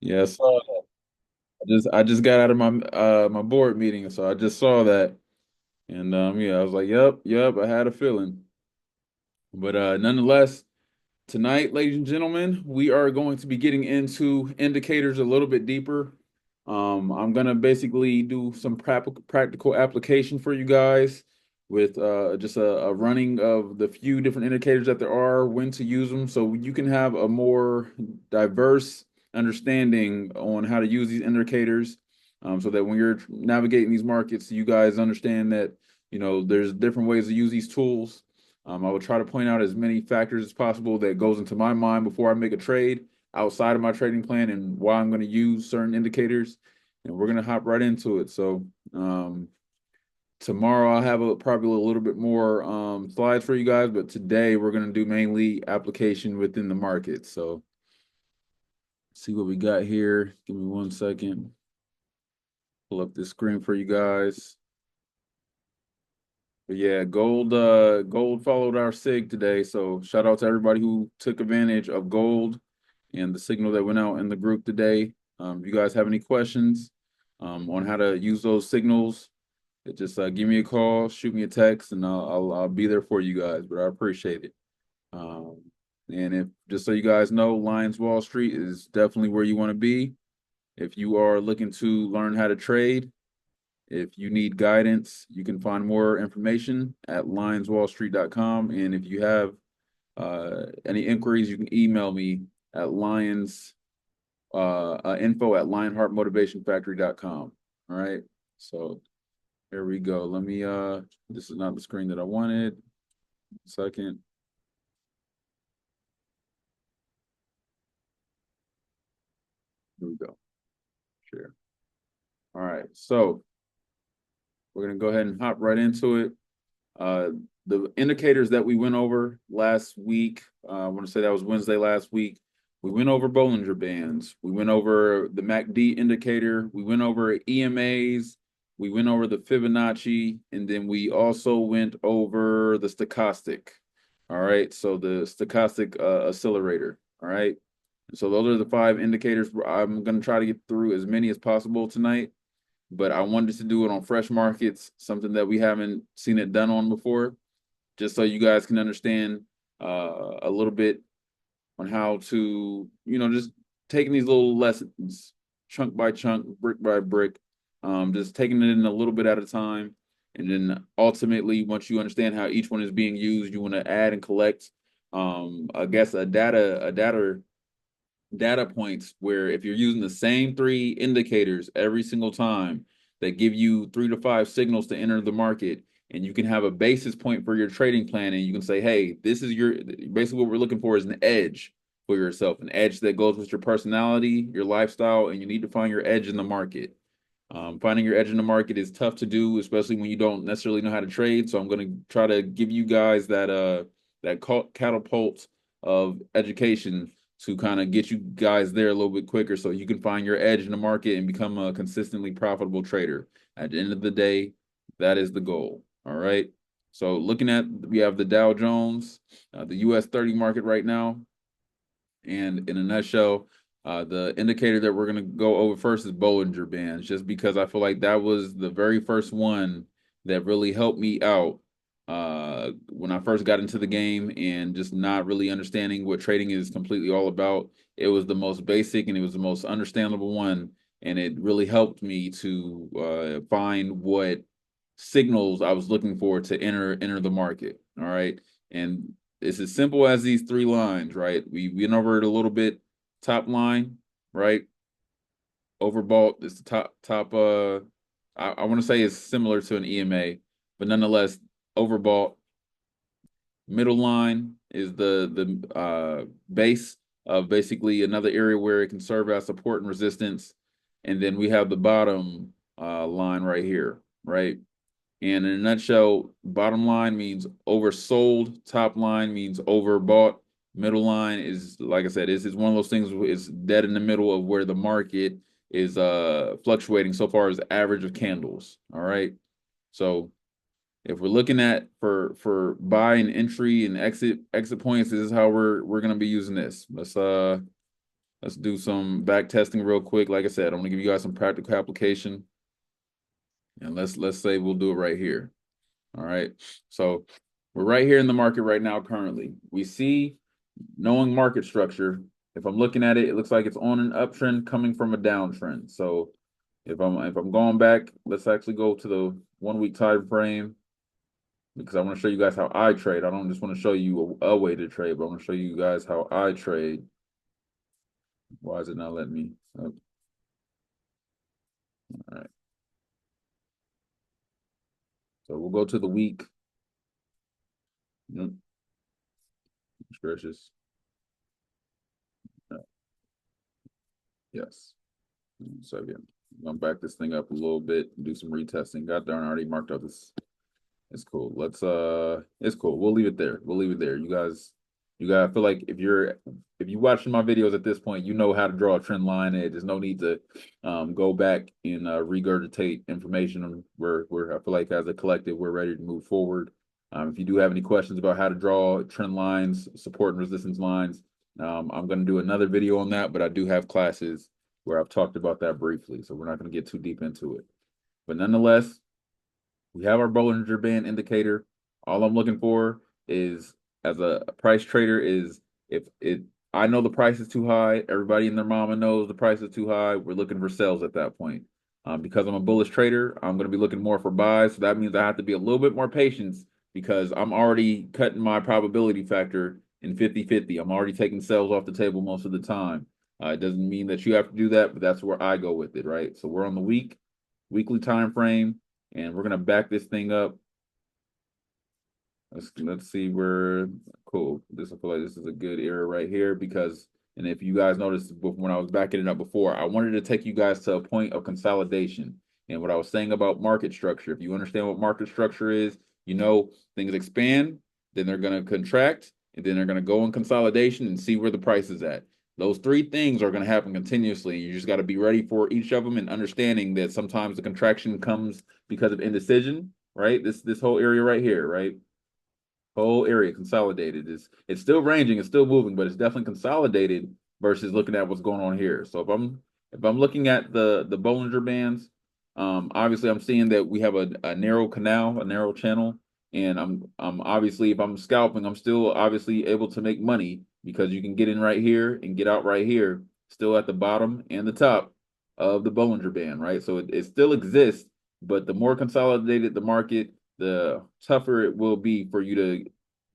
Yes, I just got out of my board meeting, so I just saw that, and yeah, I was like, yep, I had a feeling. But nonetheless, tonight, ladies and gentlemen, we are going to be getting into indicators a little bit deeper. I'm gonna basically do some practical application for you guys with just a running of the few different indicators that there are, when to use them, so you can have a more diverse understanding on how to use these indicators, so that when you're navigating these markets, you guys understand that there's different ways to use these tools. I will try to point out as many factors as possible that goes into my mind before I make a trade outside of my trading plan and why I'm going to use certain indicators. And we're going to hop right into it. So tomorrow I'll have probably a little bit more slides for you guys, but today we're going to do mainly application within the market. So see what we got here. Give me 1 second. Pull up this screen for you guys. But yeah, gold followed our SIG today. So shout out to everybody who took advantage of gold and the signal that went out in the group today. If you guys have any questions on how to use those signals, just give me a call, shoot me a text, and I'll be there for you guys. But I appreciate it. Um, and if just so you guys know, Lions Wall Street is definitely where you want to be if you are looking to learn how to trade. If you need guidance, you can find more information at lionswallstreet.com. And if you have any inquiries, you can email me at info at lionheartmotivationfactory.com. All right. So here we go. Let me this is not the screen that I wanted. Second. Here we go. Share. All right. So we're gonna go ahead and hop right into it. Uh, the indicators that we went over last week, I want to say that was Wednesday last week. We went over Bollinger Bands. We went over the MACD indicator. We went over EMAs. We went over the Fibonacci. And then we also went over the stochastic. All right. So the stochastic accelerator. All right. So those are the 5 indicators. I'm going to try to get through as many as possible tonight, but I wanted to do it on fresh markets, something that we haven't seen it done on before, just so you guys can understand a little bit on how to, just taking these little lessons, chunk by chunk, brick by brick, just taking it in a little bit at a time. And then ultimately, once you understand how each one is being used, you want to add and collect, I guess, a data points where if you're using the same 3 indicators every single time that give you 3 to 5 signals to enter the market, and you can have a basis point for your trading plan, and you can say, hey, this is your basically what we're looking for is an edge for yourself, an edge that goes with your personality, your lifestyle, and you need to find your edge in the market. Finding your edge in the market is tough to do, especially when you don't necessarily know how to trade. So I'm going to try to give you guys that catapult of education to kind of get you guys there a little bit quicker, so you can find your edge in the market and become a consistently profitable trader. At the end of the day, that is the goal. All right. So we have the Dow Jones, the US 30 market right now. And in a nutshell, the indicator that we're going to go over first is Bollinger Bands, just because I feel like that was the very first one that really helped me out when I first got into the game and just not really understanding what trading is completely all about. It was the most basic and it was the most understandable one. And it really helped me to find what signals I was looking for to enter the market. All right. And it's as simple as these 3 lines, right? We went over it a little bit. Top line, right? Overbought is the top. I want to say it's similar to an EMA, but nonetheless, overbought. Middle line is the base of basically another area where it can serve as support and resistance, and then we have the bottom line right here, right? And in a nutshell, bottom line means oversold, top line means overbought, middle line is, like I said, is one of those things, it's dead in the middle of where the market is fluctuating so far as the average of candles. All right. So if we're looking at for buy and entry and exit points, this is how we're gonna be using this. Let's Let's do some back testing real quick. Like I said, I'm gonna give you guys some practical application. And let's say we'll do it right here. All right. So we're right here in the market right now currently. We see, knowing market structure, if I'm looking at it, it looks like it's on an uptrend coming from a downtrend. So if I'm going back, let's actually go to the 1 week time frame because I want to show you guys how I trade. I don't just want to show you a way to trade, but I want to show you guys how I trade. Why is it not letting me? Oh, all right. So we'll go to the week. Stretches. Yes. So again, I'm gonna back this thing up a little bit, do some retesting. Got there and already marked up this. It's cool. It's cool. We'll leave it there. We'll leave it there. You guys feel like if you watching my videos at this point, you know how to draw a trend line. There's no need to go back and regurgitate information. I feel like as a collective, we're ready to move forward. If you do have any questions about how to draw trend lines, support and resistance lines, I'm going to do another video on that, but I do have classes where I've talked about that briefly, so we're not going to get too deep into it. But nonetheless, we have our Bollinger Band indicator. All I'm looking for is, as a price trader, is if it I know the price is too high, everybody and their mama knows the price is too high, we're looking for sales at that point. Because I'm a bullish trader, I'm going to be looking more for buys. So that means I have to be a little bit more patient because I'm already cutting my probability factor in 50-50. I'm already taking sales off the table most of the time. It doesn't mean that you have to do that, but that's where I go with it, right? So we're on the weekly time frame, and we're gonna back this thing up. Let's see where. Cool. I feel like this is a good area right here because, and if you guys noticed when I was backing it up before, I wanted to take you guys to a point of consolidation. And what I was saying about market structure, if you understand what market structure is, you know things expand, then they're gonna contract, and then they're gonna go in consolidation and see where the price is at. Those three things are going to happen continuously. You just got to be ready for each of them and understanding that sometimes the contraction comes because of indecision, right? This whole area right here, right? Whole area consolidated. It's still ranging, it's still moving, but it's definitely consolidated versus looking at what's going on here. So if I'm looking at the Bollinger Bands, obviously I'm seeing that we have a narrow canal, a narrow channel, and I'm obviously, if I'm scalping, I'm still obviously able to make money because you can get in right here and get out right here, still at the bottom and the top of the Bollinger Band, right? So it still exists, but the more consolidated the market, the tougher it will be for you to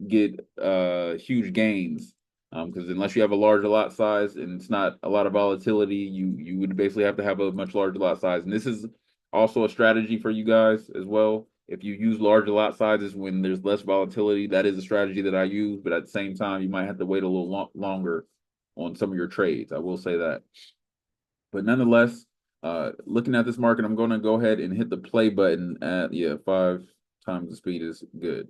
get huge gains. Because unless you have a larger lot size and it's not a lot of volatility, you would basically have to have a much larger lot size. And this is also a strategy for you guys as well. If you use larger lot sizes when there's less volatility, that is a strategy that I use. But at the same time, you might have to wait a little longer on some of your trades. I will say that. But nonetheless, looking at this market, I'm going to go ahead and hit the play button at 5 times the speed is good.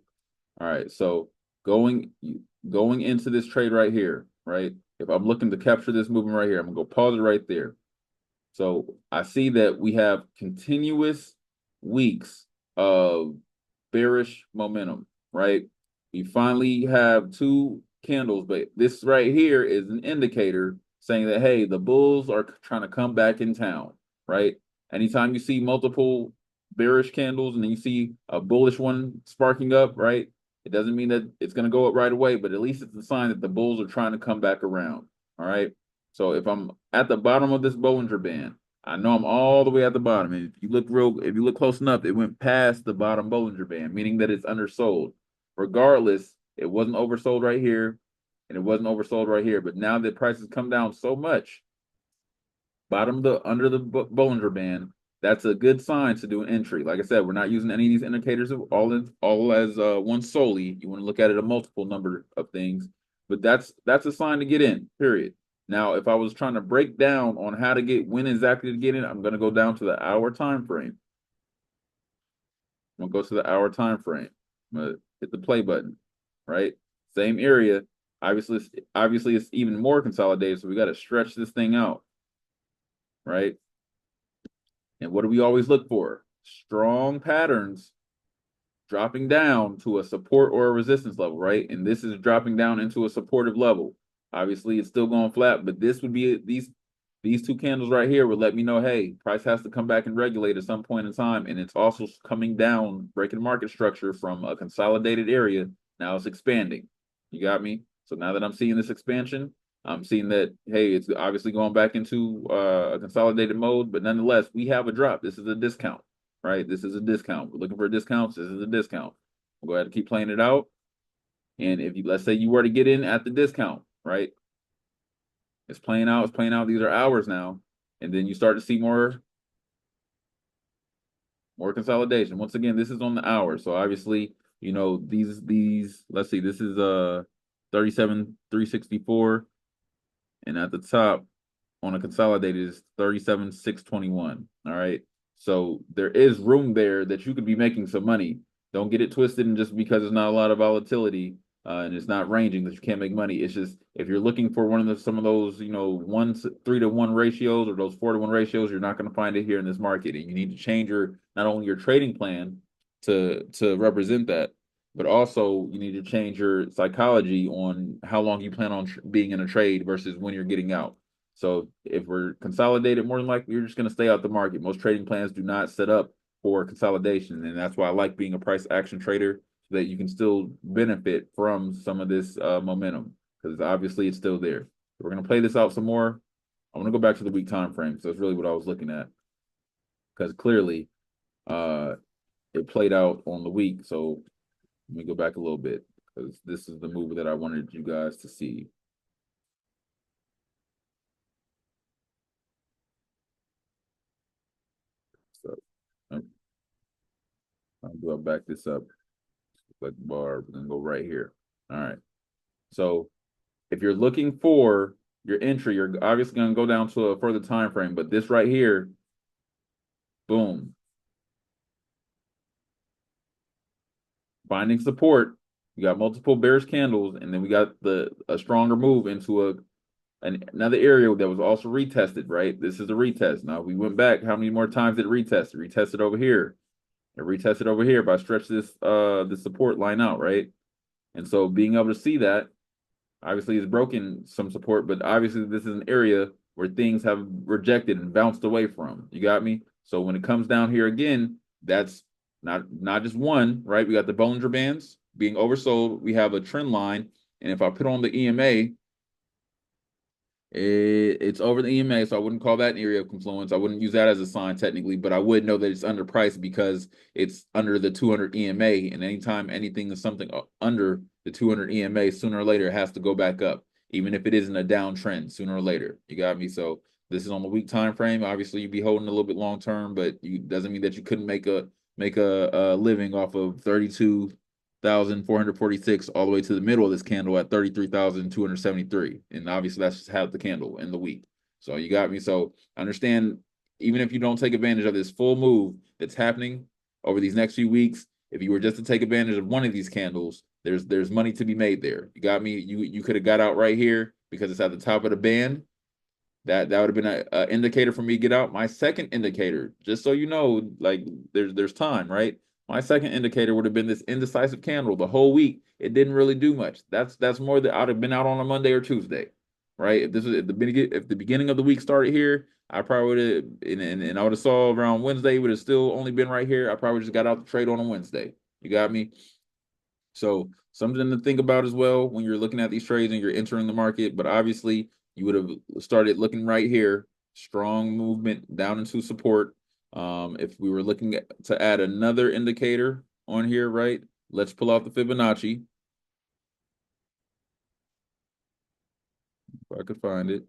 All right, so going into this trade right here, right? If I'm looking to capture this movement right here, I'm gonna go pause it right there. So I see that we have continuous weeks of bearish momentum, right? We finally have two candles, but this right here is an indicator saying that, hey, the bulls are trying to come back in town, right? Anytime you see multiple bearish candles and then you see a bullish one sparking up, right? It doesn't mean that it's going to go up right away, but at least it's a sign that the bulls are trying to come back around, all right? So if I'm at the bottom of this Bollinger Band, I know I'm all the way at the bottom. And if you look close enough, it went past the bottom Bollinger Band, meaning that it's undersold. Regardless, it wasn't oversold right here, and it wasn't oversold right here. But now that prices come down so much, under the Bollinger Band, that's a good sign to do an entry. Like I said, we're not using any of these indicators all as one solely. You want to look at it a multiple number of things, but that's a sign to get in. Period. Now, if I was trying to break down on how to when exactly to get in, I'm going to go down to the hour time frame. I'm going to go to the hour time frame. I'm going to hit the play button, right? Same area. Obviously, it's even more consolidated, so we got to stretch this thing out, right? And what do we always look for? Strong patterns dropping down to a support or a resistance level, right? And this is dropping down into a supportive level. Obviously, it's still going flat, but this would be these two candles right here would let me know, hey, price has to come back and regulate at some point in time, and it's also coming down, breaking market structure from a consolidated area. Now it's expanding. You got me? So now that I'm seeing this expansion, I'm seeing that, hey, it's obviously going back into a consolidated mode, but nonetheless, we have a drop. This is a discount, right? This is a discount. We're looking for discounts. This is a discount. We'll go ahead and keep playing it out. And if you, let's say you were to get in at the discount, right? It's playing out, it's playing out. These are hours now. And then you start to see more consolidation. Once again, this is on the hour. So obviously, these let's see, this is 37,364. And at the top on a consolidated is 37,621. All right. So there is room there that you could be making some money. Don't get it twisted, and just because there's not a lot of volatility and it's not ranging that you can't make money. It's just if you're looking for some of those, 3-to-1 ratios or those 4-to-1 ratios, you're not going to find it here in this market. And you need to change your not only your trading plan to represent that, but also you need to change your psychology on how long you plan on being in a trade versus when you're getting out. So if we're consolidated, more than likely you're just going to stay out the market. Most trading plans do not set up for consolidation, and that's why I like being a price action trader so that you can still benefit from some of this momentum because obviously it's still there. So we're going to play this out some more. I want to go back to the week time frame. So that's really what I was looking at because clearly uh, it played out on the week. So let me go back a little bit because this is the move that I wanted you guys to see. So I'll do I back this up like bar, we're gonna go right here. All right. So if you're looking for your entry, you're obviously gonna go down to a further time frame, but this right here, boom, finding support. We got multiple bearish candles, and then we got a stronger move into another area that was also retested, right? This is a retest. Now we went back. How many more times did it retest? It retested over here. It retested over here. If I stretch this support line out, right? And so being able to see that, obviously it's broken some support, but obviously this is an area where things have rejected and bounced away from. You got me? So when it comes down here again, that's not just one, right? We got the Bollinger Bands being oversold. We have a trend line. And if I put on the EMA, it's over the EMA, so I wouldn't call that an area of confluence. I wouldn't use that as a sign technically, but I would know that it's underpriced because it's under the 200 EMA. And anytime anything is something under the 200 EMA, sooner or later it has to go back up, even if it isn't a downtrend. Sooner or later, you got me. So this is on the week time frame. Obviously, you'd be holding a little bit long term, but you doesn't mean that you couldn't make a living off of 32,446 all the way to the middle of this candle at 33,273. And obviously that's just half the candle in the week. So you got me. So understand, even if you don't take advantage of this full move that's happening over these next few weeks, if you were just to take advantage of one of these candles, there's money to be made there. You got me. You could have got out right here because it's at the top of the band. That would have been an indicator for me to get out. My second indicator, just so you know, like there's time, right? My second indicator would have been this indecisive candle the whole week. It didn't really do much. That's more that I'd have been out on a Monday or Tuesday, right? If this was at the beginning, if the beginning of the week started here, I probably would have, and I would have saw around Wednesday, would have still only been right here. I probably just got out the trade on a Wednesday. You got me? So something to think about as well when you're looking at these trades and you're entering the market. But obviously, you would have started looking right here, strong movement down into support. If we were looking to add another indicator on here, right? Let's pull out the Fibonacci. If I could find it.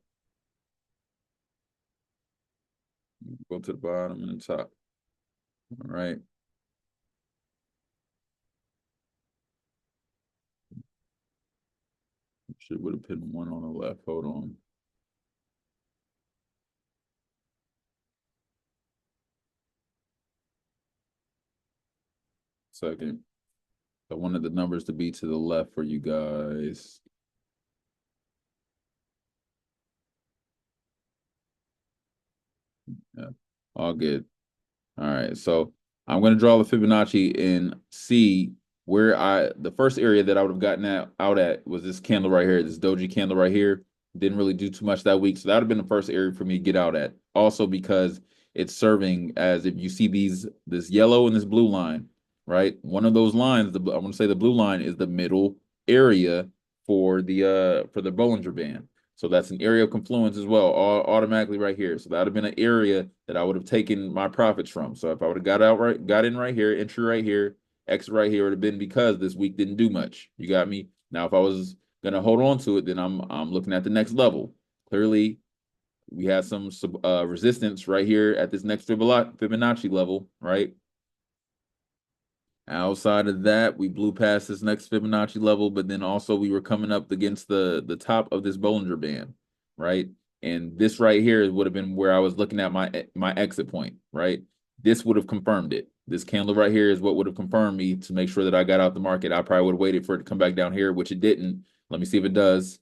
Go to the bottom and the top. All right. Should would have put one on the left. Hold on. Second. I wanted the numbers to be to the left for you guys. Yeah. All good. All right, so I'm going to draw the Fibonacci and see the first area that I would have gotten out at was this candle right here, this doji candle right here. Didn't really do too much that week, so that would have been the first area for me to get out at. Also because it's serving as, if you see this yellow and this blue line, right? One of those lines, I want to say the blue line is the middle area for the Bollinger Band. So that's an area of confluence as well, automatically right here. So that would have been an area that I would have taken my profits from. So if I would have got in right here, entry right here, exit right here, would have been because this week didn't do much. You got me? Now, if I was gonna hold on to it, then I'm looking at the next level. Clearly, we have some resistance right here at this next Fibonacci level, right? Outside of that, we blew past this next Fibonacci level, but then also we were coming up against the top of this Bollinger Band, right? And this right here would have been where I was looking at my exit point, right? This would have confirmed it. This candle right here is what would have confirmed me to make sure that I got out the market. I probably would have waited for it to come back down here, which it didn't. Let me see if it does.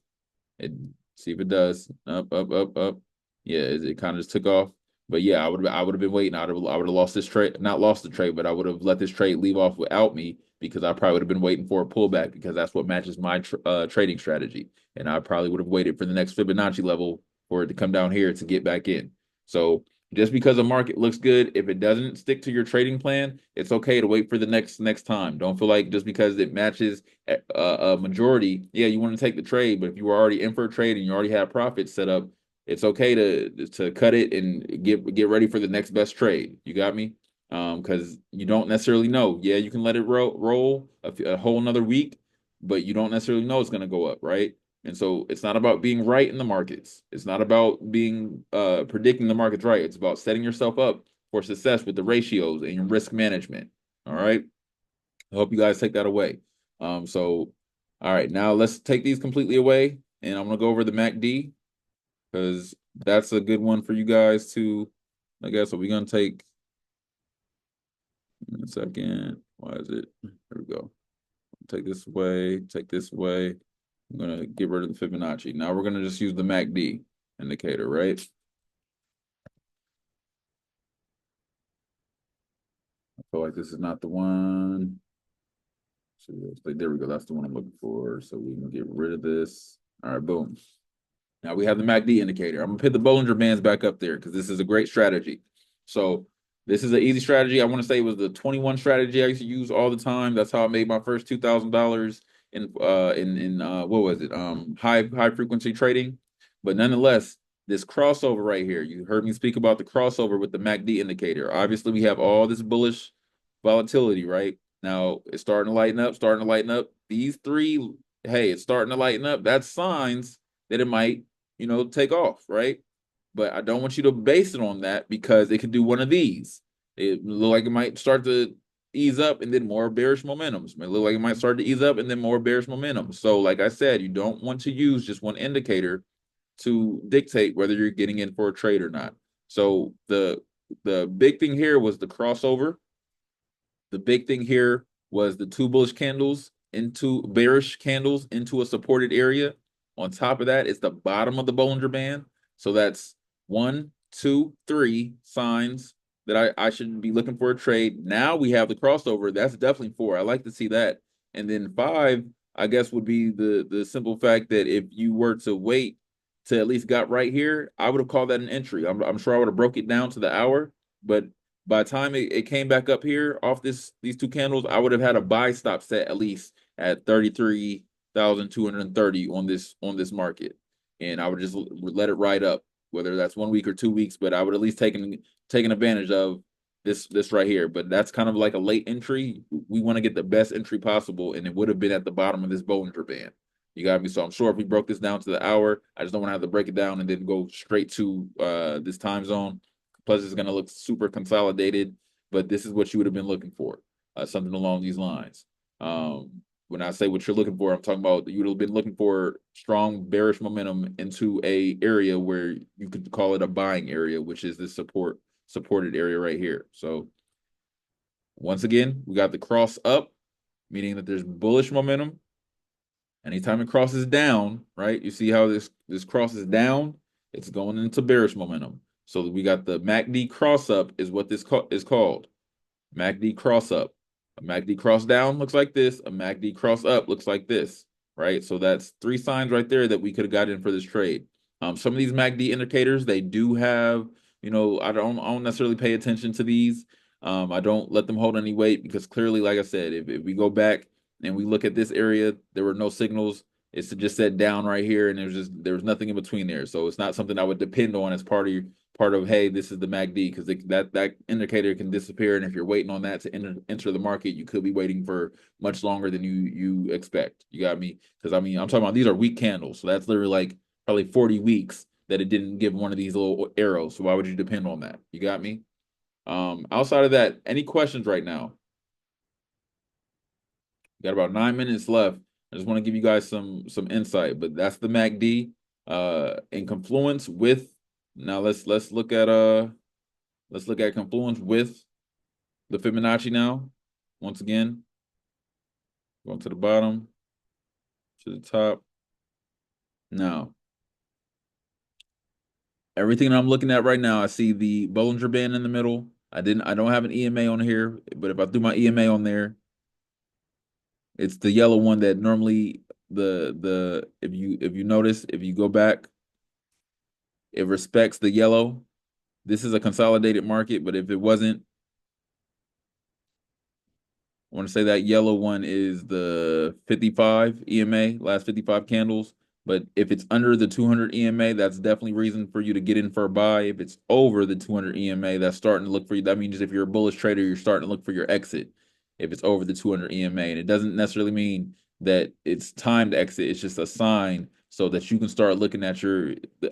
See if it does. Up, up, up, up. Yeah, it kind of just took off. But yeah, I would have been waiting. I would have lost this trade, not lost the trade, but I would have let this trade leave off without me, because I probably would have been waiting for a pullback, because that's what matches my trading strategy. And I probably would have waited for the next Fibonacci level for it to come down here to get back in. So just because a market looks good, if it doesn't stick to your trading plan, it's okay to wait for the next time. Don't feel like just because it matches a majority, yeah, you want to take the trade, but if you were already in for a trade and you already had profits set up, it's okay to cut it and get ready for the next best trade. You got me? Because you don't necessarily know. Yeah, you can let it roll a whole another week, but you don't necessarily know it's going to go up, right? And so it's not about being right in the markets. It's not about being predicting the markets right. It's about setting yourself up for success with the ratios and your risk management. All right. I hope you guys take that away. So all right, now let's take these completely away, and I'm gonna go over the MACD, because that's a good one for you guys to, I guess. So we're gonna take in a second. Why is it? There we go. Take this away. Take this away. I'm gonna get rid of the Fibonacci. Now we're gonna just use the MACD indicator, right? I feel like this is not the one. So there we go. That's the one I'm looking for. So we can get rid of this. All right, boom. Now we have the MACD indicator. I'm gonna put the Bollinger Bands back up there because this is a great strategy. So this is an easy strategy. I want to say it was the 21 strategy I used to use all the time. That's how I made my first $2,000 in what was it? High frequency trading. But nonetheless, this crossover right here, you heard me speak about the crossover with the MACD indicator. Obviously, we have all this bullish volatility, right? Now it's starting to lighten up, starting to lighten up. These three, hey, it's starting to lighten up. That's signs that it might, take off, right? But I don't want you to base it on that, because it could do one of these. It look like it might start to ease up and then more bearish momentums. It may look like it might start to ease up and then more bearish momentum. So, like I said, you don't want to use just one indicator to dictate whether you're getting in for a trade or not. So the big thing here was the crossover. The big thing here was the two bullish candles into bearish candles into a supported area. On top of that, it's the bottom of the Bollinger Band. So that's 1, 2, 3 signs that I should be looking for a trade. Now we have the crossover. That's definitely 4. I like to see that. And then 5, I guess, would be the simple fact that if you were to wait to at least got right here, I would have called that an entry. I'm sure I would have broke it down to the hour, but by the time it came back up here off these two candles, I would have had a buy stop set at least at 33,230 on this market, and I would just let it ride up, whether that's 1 week or 2 weeks. But I would at least taken advantage of this right here. But that's kind of like a late entry. We want to get the best entry possible, and it would have been at the bottom of this Bollinger Band. You got me. So I'm sure if we broke this down to the hour, I just don't want to have to break it down and then go straight to this time zone. Plus, it's going to look super consolidated, but this is what you would have been looking for, something along these lines. When I say what you're looking for, I'm talking about you would have been looking for strong bearish momentum into a area where you could call it a buying area, which is this supported area right here. So once again, we got the cross up, meaning that there's bullish momentum. Anytime it crosses down, right? You see how this crosses down? It's going into bearish momentum. So we got the MACD cross up is what this is called. MACD cross up. A MACD cross down looks like this. A MACD cross up looks like this, right? So that's three signs right there that we could have got in for this trade. Some of these MACD indicators, they do have, I don't necessarily pay attention to these. I don't let them hold any weight because clearly, like I said, if we go back and we look at this area, there were no signals. It's just said down right here, and there was nothing in between there. So it's not something I would depend on as part of, hey, this is the MACD, because that indicator can disappear, and if you're waiting on that to enter the market, you could be waiting for much longer than you expect. You got me? Because I mean, I'm talking about these are weak candles, so that's literally like probably 40 weeks that it didn't give one of these little arrows. So why would you depend on that? You got me? Outside of that, any questions right now? Got about 9 minutes left. I just want to give you guys some insight, but that's the MACD in confluence with. Now let's look at confluence with the Fibonacci now. Once again, going to the bottom, to the top. Now, everything that I'm looking at right now, I see the Bollinger Band in the middle. I don't have an EMA on here, but if I threw my EMA on there, it's the yellow one that normally the if you notice, if you go back, it respects the yellow. This is a consolidated market, but if it wasn't, I want to say that yellow one is the 55 EMA, last 55 candles. But if it's under the 200 EMA, that's definitely reason for you to get in for a buy. If it's over the 200 EMA, that's starting to look for you. That means if you're a bullish trader, you're starting to look for your exit if it's over the 200 EMA. And it doesn't necessarily mean that it's time to exit. It's just a sign so that you can start looking at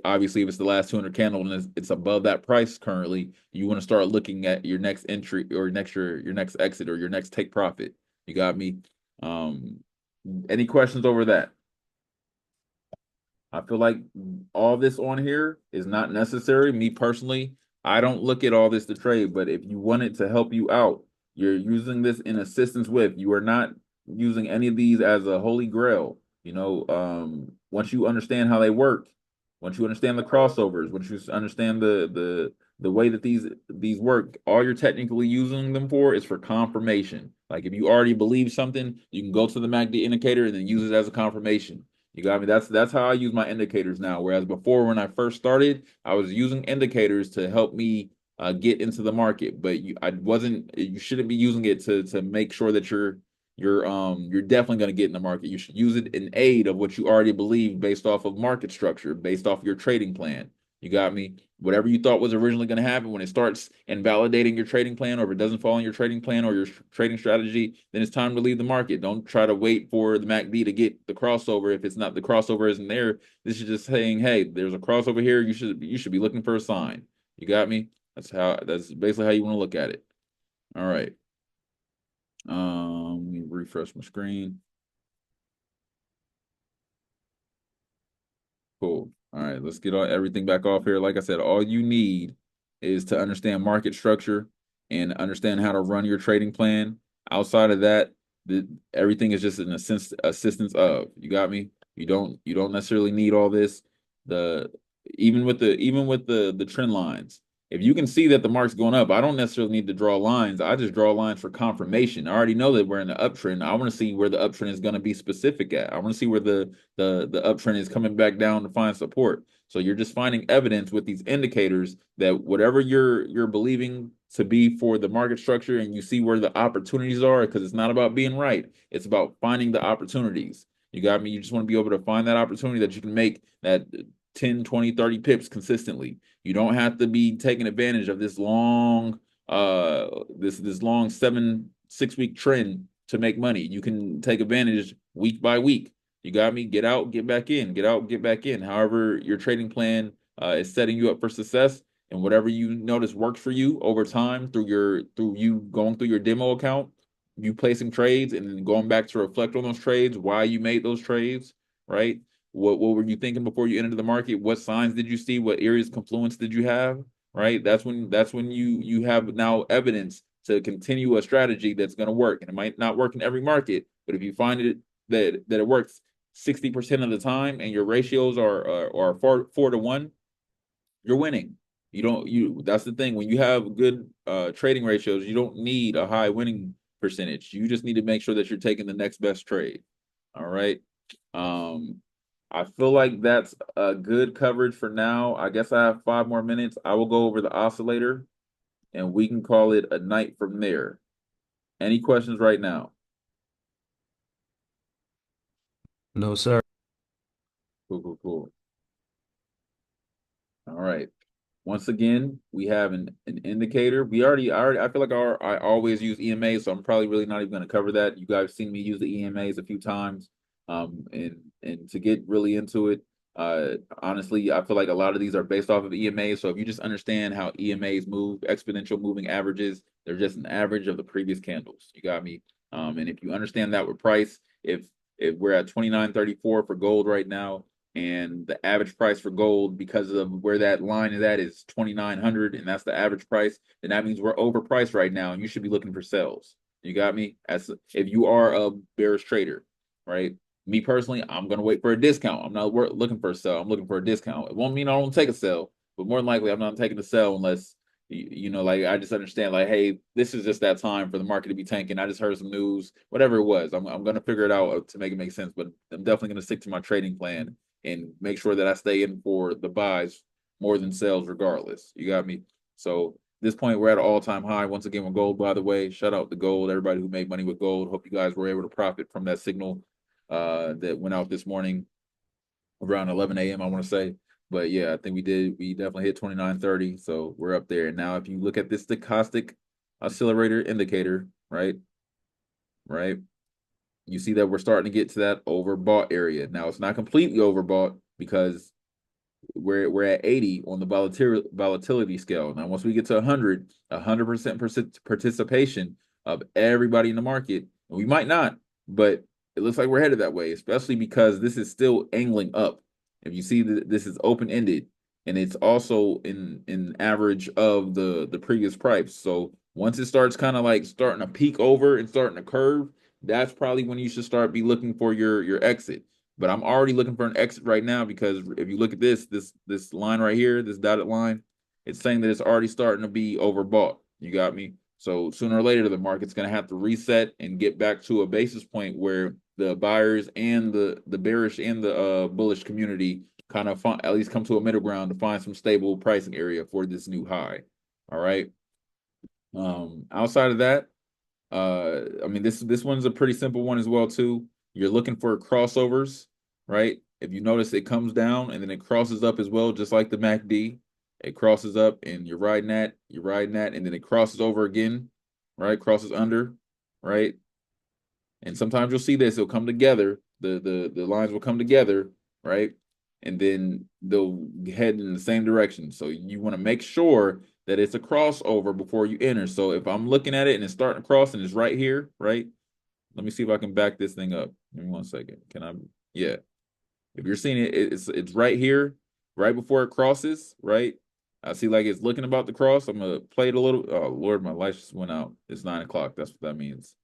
obviously, if it's the last 200 candle and it's above that price currently, you want to start looking at your next entry or your next exit or your next take profit. You got me? Um, any questions over that? I feel like all this on here is not necessary. Me personally, I don't look at all this to trade, but if you want it to help you out, you're using this in assistance with. You are not using any of these as a holy grail. Once you understand how they work, once you understand the crossovers, once you understand the way that these work, all you're technically using them for is for confirmation. Like if you already believe something, you can go to the MACD indicator and then use it as a confirmation. You got me? That's how I use my indicators now. Whereas before, when I first started, I was using indicators to help me get into the market. But I wasn't. You shouldn't be using it to make sure that you're definitely going to get in the market. You should use it in aid of what you already believe based off of market structure, based off of your trading plan. You got me? Whatever you thought was originally going to happen, when it starts invalidating your trading plan, or if it doesn't fall in your trading plan or your trading strategy, then it's time to leave the market. Don't try to wait for the MACD to get the crossover. If it's not, the crossover isn't there, this is just saying, hey, there's a crossover here. You should be looking for a sign. You got me? That's basically how you want to look at it. All right. Let me refresh my screen. Cool. All right, let's get everything back off here. Like I said, all you need is to understand market structure and understand how to run your trading plan. Outside of that, everything is just an assistance of. You got me? You don't necessarily need all this. The even with the trend lines. If you can see that the market's going up, I don't necessarily need to draw lines. I just draw lines for confirmation. I already know that we're in the uptrend. I want to see where the uptrend is going to be specific at. I want to see where the uptrend is coming back down to find support. So you're just finding evidence with these indicators that whatever you're believing to be for the market structure, and you see where the opportunities are, because it's not about being right. It's about finding the opportunities. You got me? You just want to be able to find that opportunity that you can make that 10, 20, 30 pips consistently. You don't have to be taking advantage of this long this long 6 week trend to make money. You can take advantage week by week. You got me? Get out, get back in. Get out, get back in. However, your trading plan is setting you up for success, and whatever you notice works for you over time through you going through your demo account, you placing trades and then going back to reflect on those trades, why you made those trades, right? What were you thinking before you entered the market? What signs did you see? What areas of confluence did you have? Right? That's when you have now evidence to continue a strategy that's going to work. And it might not work in every market, but if you find that it works 60% of the time and your ratios are 4 to 1, you're winning. You don't you That's the thing. When you have good trading ratios, you don't need a high winning percentage. You just need to make sure that you're taking the next best trade. All right. I feel like that's a good coverage for now. I guess I have 5 more minutes. I will go over the oscillator and we can call it a night from there. Any questions right now? No, sir. Cool, cool, cool. All right. Once again, we have an indicator. I feel like I always use EMA, so I'm probably really not even going to cover that. You guys seen me use the EMAs a few times. And to get really into it, honestly, I feel like a lot of these are based off of EMAs. So if you just understand how EMAs move, exponential moving averages, they're just an average of the previous candles. You got me? And if you understand that with price, if we're at 29.34 for gold right now, and the average price for gold because of where that line is at is 2,900, and that's the average price, then that means we're overpriced right now, and you should be looking for sales. You got me? As if you are a bearish trader, right? Me personally, I'm gonna wait for a discount. I'm not looking for a sell. I'm looking for a discount. It won't mean I won't take a sell, but more than likely, I'm not taking a sell unless like I just understand, like, hey, this is just that time for the market to be tanking. I just heard some news, whatever it was. I'm gonna figure it out to make it make sense, but I'm definitely gonna stick to my trading plan and make sure that I stay in for the buys more than sales, regardless. You got me? So this point, we're at an all-time high once again with gold. By the way, shout out to gold, everybody who made money with gold. Hope you guys were able to profit from that signal that went out this morning around 11 a.m. I want to say, but yeah, I think we did. We definitely hit 29.30, so we're up there. And now, if you look at this stochastic oscillator indicator, right, you see that we're starting to get to that overbought area. Now it's not completely overbought because we're at 80 on the volatility scale. Now once we get to 100% participation of everybody in the market, we might not, but it looks like we're headed that way, especially because this is still angling up. If you see that this is open ended and it's also in average of the previous price. So once it starts kind of like starting to peak over and starting to curve, that's probably when you should start be looking for your exit. But I'm already looking for an exit right now because if you look at this line right here, this dotted line, it's saying that it's already starting to be overbought. You got me? So sooner or later, the market's going to have to reset and get back to a basis point where the buyers and the bearish and the bullish community kind of at least come to a middle ground to find some stable pricing area for this new high. All right. Outside of that, I mean, this one's a pretty simple one as well too. You're looking for crossovers, right? If you notice, it comes down and then it crosses up as well, just like the MACD. It crosses up and you're riding that, and then it crosses over again, right? Crosses under, right? And sometimes you'll see this, it'll come together. The lines will come together, right? And then they'll head in the same direction. So you want to make sure that it's a crossover before you enter. So if I'm looking at it and it's starting to cross and it's right here, right? Let me see if I can back this thing up. Give me 1 second. Can I? Yeah. If you're seeing it, it's right here, right before it crosses, right? I see like it's looking about to cross. I'm gonna play it a little. Oh Lord, my light just went out. It's 9 o'clock. That's what that means.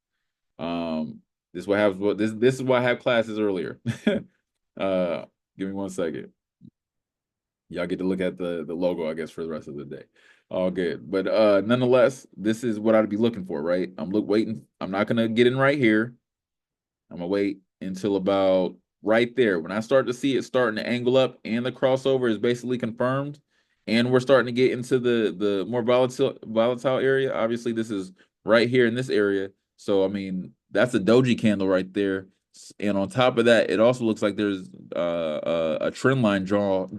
Um, this is what happens. What this is why I have classes earlier. uh, give me 1 second. Y'all get to look at the logo, I guess, for the rest of the day. All good. But nonetheless, this is what I'd be looking for, right? Waiting. I'm not gonna get in right here. I'm gonna wait until about right there. When I start to see it starting to angle up and the crossover is basically confirmed, and we're starting to get into the more volatile area. Obviously, this is right here in this area. So I mean, that's a doji candle right there. And on top of that, it also looks like there's a trend line drawn,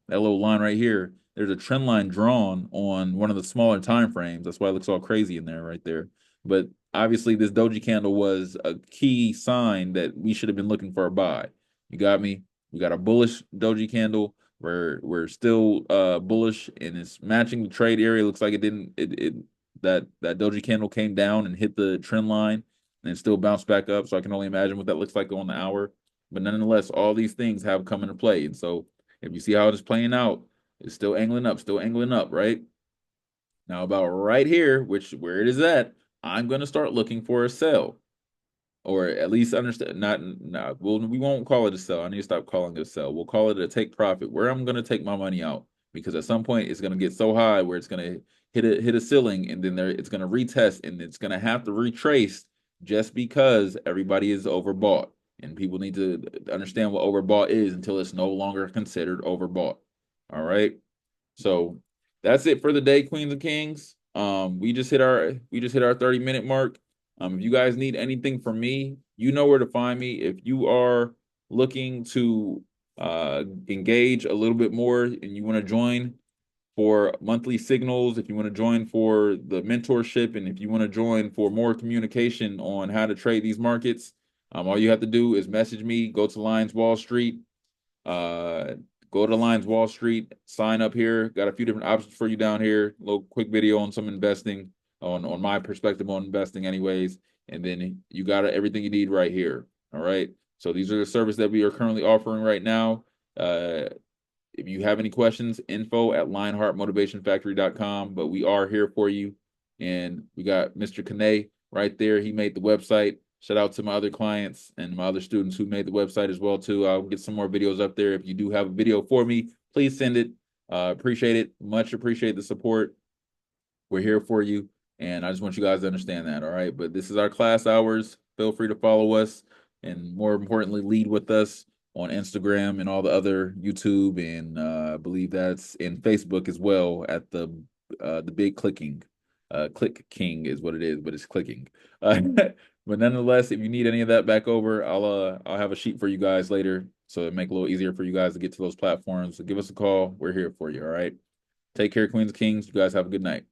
that little line right here. There's a trend line drawn on one of the smaller time frames. That's why it looks all crazy in there right there. But obviously, this doji candle was a key sign that we should have been looking for a buy. You got me? We got a bullish doji candle. We're still bullish and it's matching the trade area. Looks like it didn't it that doji candle came down and hit the trend line and still bounced back up. So I can only imagine what that looks like on the hour. But nonetheless, all these things have come into play. And so if you see how it's playing out, it's still angling up, right? Now about right here, which where it is at, I'm gonna start looking for a sell. Or at least understand not we won't call it a sell. I need to stop calling it a sell. We'll call it a take profit, where I'm gonna take my money out because at some point it's gonna get so high where it's gonna hit a ceiling, and then it's going to retest, and it's going to have to retrace just because everybody is overbought, and people need to understand what overbought is until it's no longer considered overbought. All right, so that's it for the day, Queens and Kings. We just hit our 30-minute mark. If you guys need anything from me, you know where to find me. If you are looking to engage a little bit more and you want to join for monthly signals, if you want to join for the mentorship, and if you want to join for more communication on how to trade these markets, all you have to do is message me, go to Lions Wall Street, uh, go to Lions Wall Street, sign up here. Got a few different options for you down here. A little quick video on some investing, on my perspective on investing, anyways. And then you got everything you need right here. All right. So these are the services that we are currently offering right now. If you have any questions, info@lionheartmotivationfactory.com. But we are here for you. And we got Mr. Kane right there. He made the website. Shout out to my other clients and my other students who made the website as well too. I'll get some more videos up there. If you do have a video for me, please send it. Appreciate it. Much appreciate the support. We're here for you. And I just want you guys to understand that. All right. But this is our class hours. Feel free to follow us, and more importantly, lead with us on Instagram and all the other YouTube, and I believe that's in Facebook as well at the big clicking. Click King is what it is, but it's clicking. But nonetheless, if you need any of that back over, I'll have a sheet for you guys later, so it make it a little easier for you guys to get to those platforms. So give us a call. We're here for you. All right. Take care, Queens and Kings. You guys have a good night.